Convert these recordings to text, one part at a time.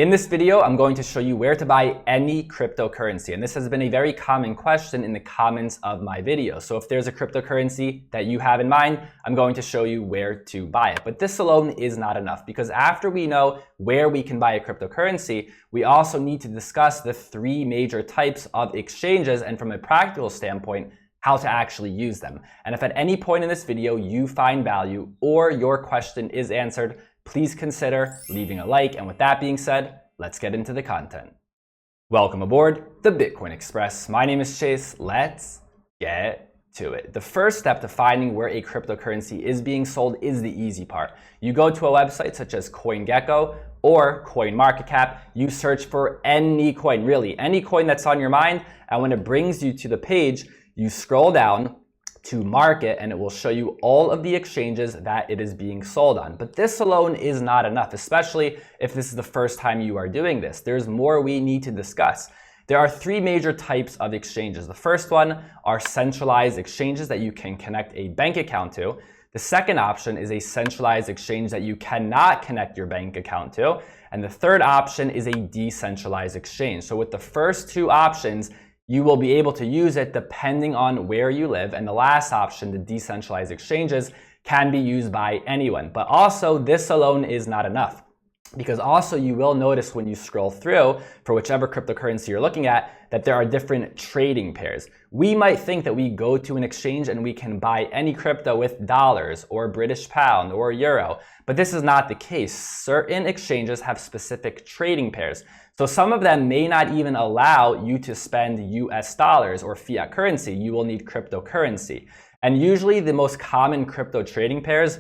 In this video, I'm going to show you where to buy any cryptocurrency. And this has been a very common question in the comments of my video. So if there's a cryptocurrency that you have in mind, I'm going to show you where to buy it. But this alone is not enough, because after we know where we can buy a cryptocurrency, we also need to discuss the three major types of exchanges and, from a practical standpoint, how to actually use them. And if at any point in this video you find value or your question is answered, please consider leaving a like. And with that being said, let's get into the content. Welcome aboard the Bitcoin Express. My name is Chase. Let's get to it. The first step to finding where a cryptocurrency is being sold is the easy part. You go to a website such as CoinGecko or CoinMarketCap. You search for any coin, really any coin that's on your mind. And when it brings you to the page, you scroll down to market and it will show you all of the exchanges that it is being sold on. But this alone is not enough, especially if this is the first time you are doing this. There's more we need to discuss. There are three major types of exchanges. The first one are centralized exchanges that you can connect a bank account to. The second option is a centralized exchange that you cannot connect your bank account to. And the third option is a decentralized exchange. So with the first two options, you will be able to use it depending on where you live. And the last option, the decentralized exchanges, can be used by anyone. But also, this alone is not enough, because also you will notice when you scroll through for whichever cryptocurrency you're looking at that there are different trading pairs. We might think that we go to an exchange and we can buy any crypto with dollars or British pound or euro, but this is not the case. Certain exchanges have specific trading pairs. So some of them may not even allow you to spend US dollars or fiat currency. You will need cryptocurrency. And usually the most common crypto trading pairs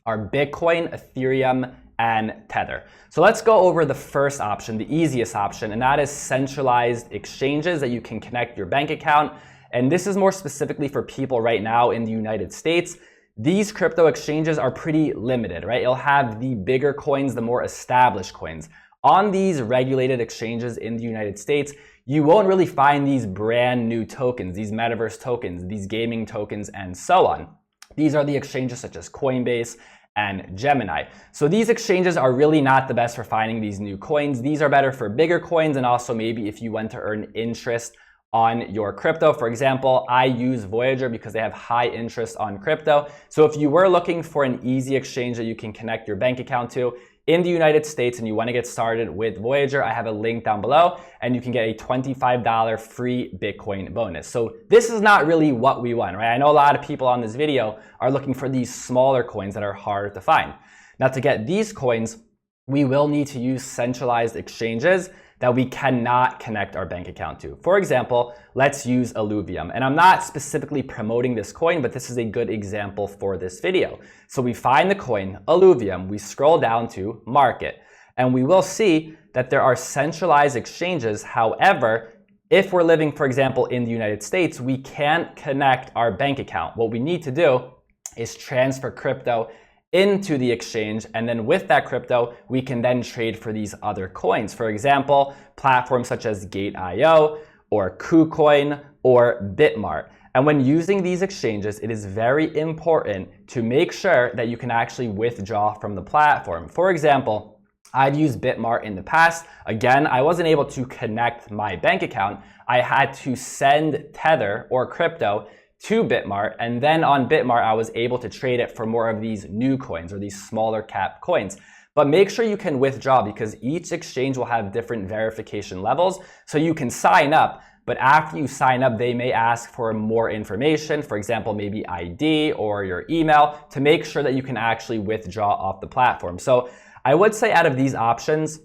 are Bitcoin, Ethereum, and Tether. So let's go over the first option, the easiest option, and that is centralized exchanges that you can connect your bank account. And this is more specifically for people right now in the United States. These crypto exchanges are pretty limited, right? It'll have the bigger coins, the more established coins. On these regulated exchanges in the United States, you won't really find these brand new tokens, these metaverse tokens, these gaming tokens, and so on. These are the exchanges such as Coinbase and Gemini. So these exchanges are really not the best for finding these new coins. These are better for bigger coins, and also maybe if you want to earn interest on your crypto. For example, I use Voyager because they have high interest on crypto. So if you were looking for an easy exchange that you can connect your bank account to in the United States and you want to get started with Voyager, I have a link down below and you can get a $25 free Bitcoin bonus. So this is not really what we want, right? I know a lot of people on this video are looking for these smaller coins that are harder to find. Now, to get these coins, we will need to use centralized exchanges that we cannot connect our bank account to. For example, let's use Illuvium. And I'm not specifically promoting this coin, but this is a good example for this video. So we find the coin, Illuvium, we scroll down to market, and we will see that there are centralized exchanges. However, if we're living, for example, in the United States, we can't connect our bank account. What we need to do is transfer crypto into the exchange, and then with that crypto, we can then trade for these other coins. For example, platforms such as Gate.io or KuCoin or Bitmart. And when using these exchanges, it is very important to make sure that you can actually withdraw from the platform. For example, I've used Bitmart in the past. Again, I wasn't able to connect my bank account. I had to send Tether or crypto to Bitmart, and then on Bitmart, I was able to trade it for more of these new coins or these smaller cap coins. But make sure you can withdraw, because each exchange will have different verification levels. So you can sign up, but after you sign up, they may ask for more information, for example, maybe ID or your email, to make sure that you can actually withdraw off the platform. So I would say out of these options,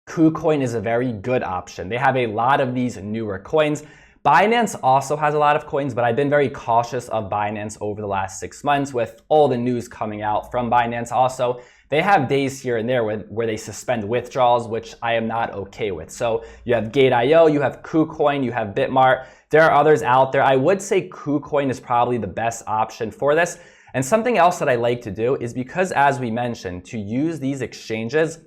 KuCoin is a very good option. They have a lot of these newer coins. Binance also has a lot of coins, but I've been very cautious of Binance over the last 6 months with all the news coming out from Binance. Also, they have days here and there where they suspend withdrawals, which I am not okay with. So you have Gate.io, you have KuCoin, you have Bitmart. There are others out there. I would say KuCoin is probably the best option for this. And something else that I like to do is, because as we mentioned, to use these exchanges,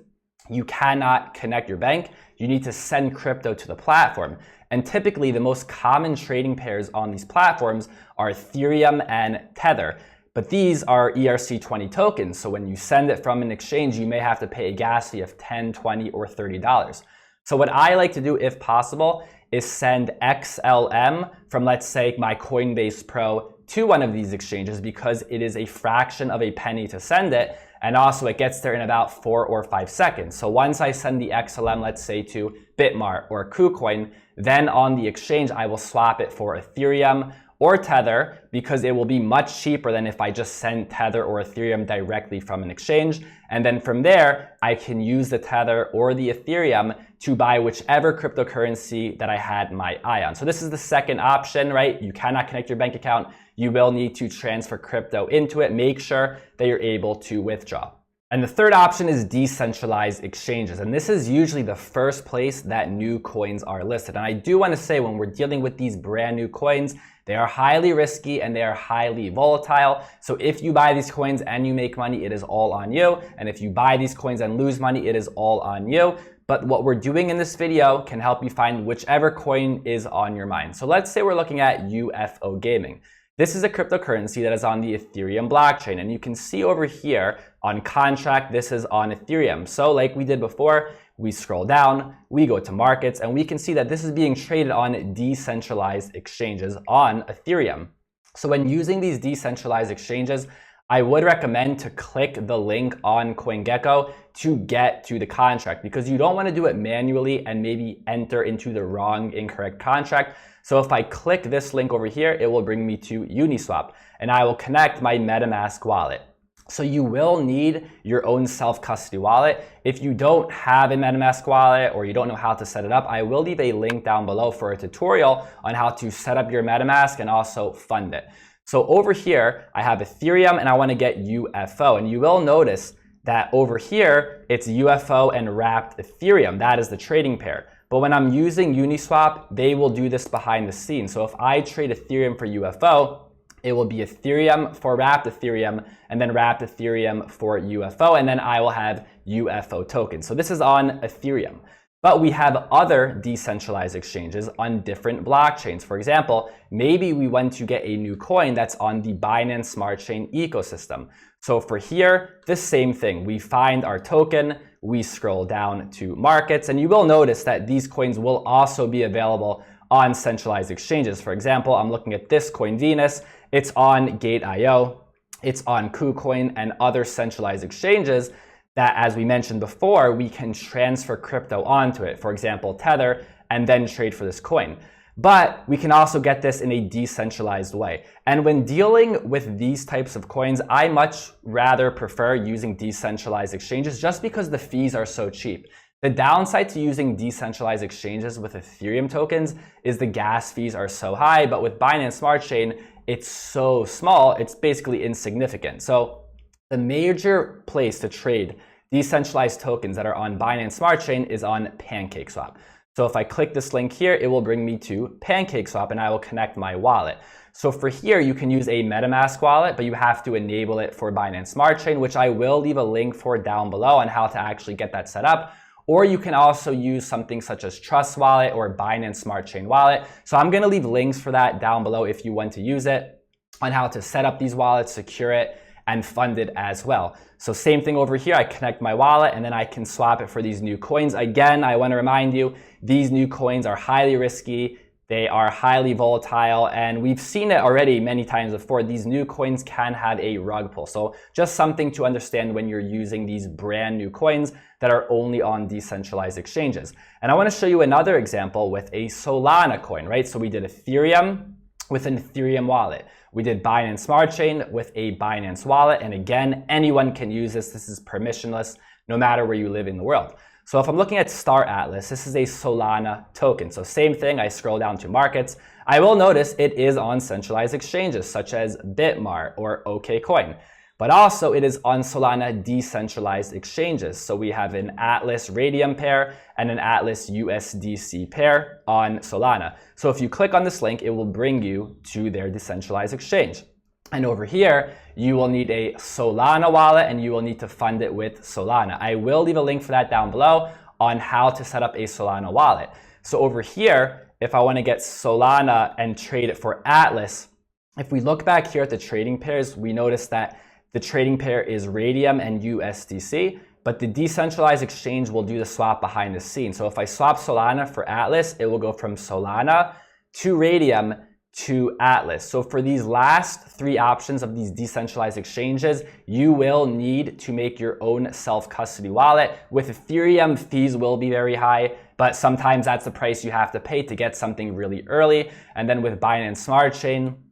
you cannot connect your bank. You need to send crypto to the platform. And typically the most common trading pairs on these platforms are Ethereum and Tether. But these are ERC20 tokens. So when you send it from an exchange, you may have to pay a gas fee of $10, $20, or $30. So what I like to do, if possible, is send XLM from, let's say, my Coinbase Pro to one of these exchanges, because it is a fraction of a penny to send it. And also it gets there in about 4 or 5 seconds. So once I send the XLM, let's say to Bitmart or KuCoin, then on the exchange, I will swap it for Ethereum or Tether, because it will be much cheaper than if I just send Tether or Ethereum directly from an exchange. And then from there, I can use the Tether or the Ethereum to buy whichever cryptocurrency that I had my eye on. So this is the second option, right? You cannot connect your bank account. You will need to transfer crypto into it. Make sure that you're able to withdraw. And the third option is decentralized exchanges. And this is usually the first place that new coins are listed. And I do want to say, when we're dealing with these brand new coins, they are highly risky and they are highly volatile. So if you buy these coins and you make money, it is all on you. And if you buy these coins and lose money, it is all on you. But what we're doing in this video can help you find whichever coin is on your mind. So let's say we're looking at UFO gaming. This is a cryptocurrency that is on the Ethereum blockchain. And you can see over here on contract, this is on Ethereum. So like we did before, we scroll down, we go to markets, and we can see that this is being traded on decentralized exchanges on Ethereum. So when using these decentralized exchanges, I would recommend to click the link on CoinGecko to get to the contract, because you don't want to do it manually and maybe enter into the wrong, incorrect contract. So if I click this link over here, it will bring me to Uniswap, and I will connect my MetaMask wallet. So you will need your own self-custody wallet. If you don't have a MetaMask wallet or you don't know how to set it up, I will leave a link down below for a tutorial on how to set up your MetaMask and also fund it. So over here, I have Ethereum and I want to get UFO. And you will notice that over here, it's UFO and wrapped Ethereum. That is the trading pair. But when I'm using Uniswap, they will do this behind the scenes. So if I trade Ethereum for UFO, it will be Ethereum for wrapped Ethereum and then wrapped Ethereum for UFO. And then I will have UFO tokens. So this is on Ethereum. But we have other decentralized exchanges on different blockchains. For example, maybe we want to get a new coin that's on the Binance Smart Chain ecosystem. So for here, the same thing. We find our token, we scroll down to markets, and you will notice that these coins will also be available on centralized exchanges. For example, I'm looking at this coin, Venus. It's on Gate.io, it's on KuCoin and other centralized exchanges that, as we mentioned before, we can transfer crypto onto it. For example, Tether, and then trade for this coin. But we can also get this in a decentralized way. And when dealing with these types of coins, I much rather prefer using decentralized exchanges just because the fees are so cheap. The downside to using decentralized exchanges with Ethereum tokens is the gas fees are so high, but with Binance Smart Chain, it's so small, it's basically insignificant. So the major place to trade decentralized tokens that are on Binance Smart Chain is on pancakeswap. So if I click this link here, it will bring me to pancakeswap and I will connect my wallet. So for here, you can use a MetaMask wallet, but you have to enable it for Binance Smart Chain, which I will leave a link for down below on how to actually get that set up. Or you can also use something such as Trust Wallet or Binance Smart Chain Wallet. So I'm going to leave links for that down below if you want to use it, on how to set up these wallets, secure it, and fund it as well. So same thing over here, I connect my wallet and then I can swap it for these new coins. Again, I want to remind you, these new coins are highly risky. They are highly volatile, and we've seen it already many times before. These new coins can have a rug pull. So just something to understand when you're using these brand new coins that are only on decentralized exchanges. And I want to show you another example with a Solana coin, right? So we did Ethereum with an Ethereum wallet. We did Binance Smart Chain with a Binance wallet. And again, anyone can use this. This is permissionless, no matter where you live in the world. So if I'm looking at Star Atlas, this is a Solana token. So same thing, I scroll down to markets. I will notice it is on centralized exchanges such as Bitmart or OKCoin, but also it is on Solana decentralized exchanges. So we have an Atlas raydium pair and an Atlas USDC pair on Solana. So if you click on this link, it will bring you to their decentralized exchange. And over here, you will need a Solana wallet and you will need to fund it with Solana. I will leave a link for that down below on how to set up a Solana wallet. So over here, if I want to get Solana and trade it for Atlas, If we look back here at the trading pairs, we notice that the trading pair is raydium and USDC, but the decentralized exchange will do the swap behind the scenes. So if I swap Solana for Atlas, it will go from Solana to raydium to Atlas. So for these last three options of these decentralized exchanges, you will need to make your own self-custody wallet. With Ethereum, fees will be very high, but sometimes that's the price you have to pay to get something really early. And then with Binance Smart Chain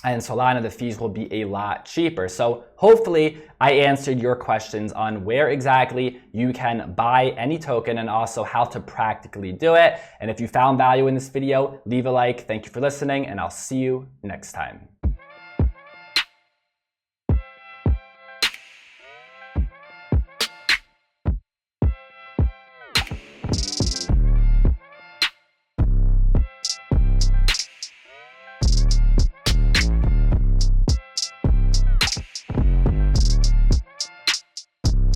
and Solana, the fees will be a lot cheaper. So hopefully I answered your questions on where exactly you can buy any token and also how to practically do it. And if you found value in this video, leave a like. Thank you for listening, and I'll see you next time.